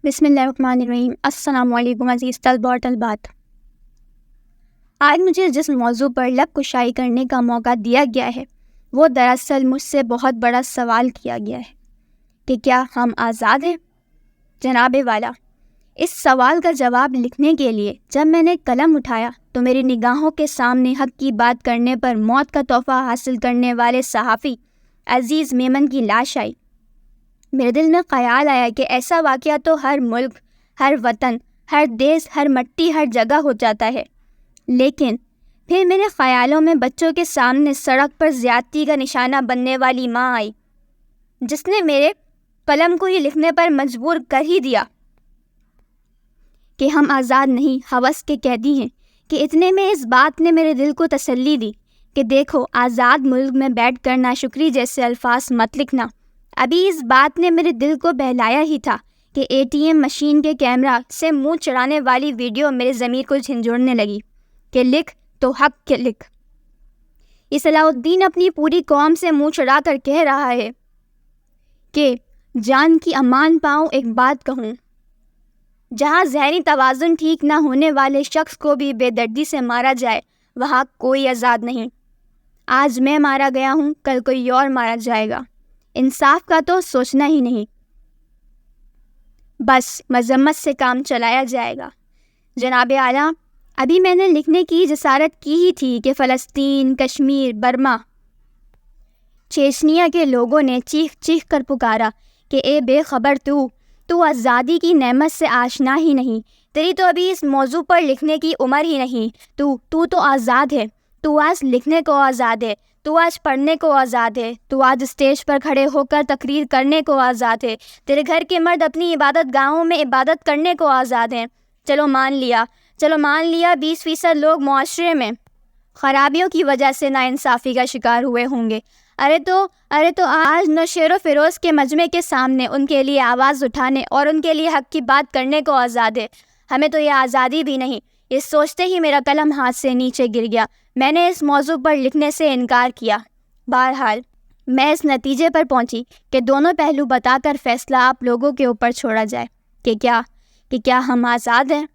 بسم اللہ الرحمن الرحیم۔ السلام علیکم عزیز طلباء اور طالبات۔ آج مجھے جس موضوع پر لب کشائی کرنے کا موقع دیا گیا ہے وہ دراصل مجھ سے بہت بڑا سوال کیا گیا ہے کہ کیا ہم آزاد ہیں؟ جناب والا، اس سوال کا جواب لکھنے کے لیے جب میں نے قلم اٹھایا تو میری نگاہوں کے سامنے حق کی بات کرنے پر موت کا تحفہ حاصل کرنے والے صحافی عزیز میمن کی لاش آئی۔ میرے دل میں خیال آیا کہ ایسا واقعہ تو ہر ملک، ہر وطن، ہر دیس، ہر مٹی، ہر جگہ ہو جاتا ہے، لیکن پھر میرے خیالوں میں بچوں کے سامنے سڑک پر زیادتی کا نشانہ بننے والی ماں آئی، جس نے میرے قلم کو یہ لکھنے پر مجبور کر ہی دیا کہ ہم آزاد نہیں، ہوس کے قیدی ہیں۔ کہ اتنے میں اس بات نے میرے دل کو تسلی دی کہ دیکھو، آزاد ملک میں بیٹھ کر ناشکری جیسے الفاظ مت لکھنا۔ ابھی اس بات نے میرے دل کو بہلایا ہی تھا کہ ATM مشین کے کیمرہ سے منہ چڑھانے والی ویڈیو میرے ضمیر کو جھنجھوڑنے لگی کہ لکھ تو حق کے لکھ۔ یہ صلاح الدین اپنی پوری قوم سے منہ چڑھا کر کہہ رہا ہے کہ جان کی امان پاؤں ایک بات کہوں، جہاں ذہنی توازن ٹھیک نہ ہونے والے شخص کو بھی بے دردی سے مارا جائے وہاں کوئی آزاد نہیں۔ آج میں مارا گیا ہوں، کل کوئی اور مارا جائے گا، انصاف کا تو سوچنا ہی نہیں، بس مذمت سے کام چلایا جائے گا۔ جناب اعلیٰ، ابھی میں نے لکھنے کی جسارت کی ہی تھی کہ فلسطین، کشمیر، برما، چیچنیا کے لوگوں نے چیخ چیخ کر پکارا کہ اے بے خبر تو آزادی کی نعمت سے آشنا ہی نہیں، تیری تو ابھی اس موضوع پر لکھنے کی عمر ہی نہیں، تو آزاد ہے، تو آج لکھنے کو آزاد ہے، تو آج پڑھنے کو آزاد ہے، تو آج اسٹیج پر کھڑے ہو کر تقریر کرنے کو آزاد ہے، تیرے گھر کے مرد اپنی عبادت گاہوں میں عبادت کرنے کو آزاد ہیں۔ چلو مان لیا 20% لوگ معاشرے میں خرابیوں کی وجہ سے ناانصافی کا شکار ہوئے ہوں گے۔ ارے تو آج نوشیر و فیروز کے مجمع کے سامنے ان کے لیے آواز اٹھانے اور ان کے لیے حق کی بات کرنے کو آزاد ہے۔ ہمیں تو یہ آزادی بھی نہیں۔ یہ سوچتے ہی میرا قلم ہاتھ سے نیچے گر گیا۔ میں نے اس موضوع پر لکھنے سے انکار کیا۔ بہرحال میں اس نتیجے پر پہنچی کہ دونوں پہلو بتا کر فیصلہ آپ لوگوں کے اوپر چھوڑا جائے کہ کیا ہم آزاد ہیں۔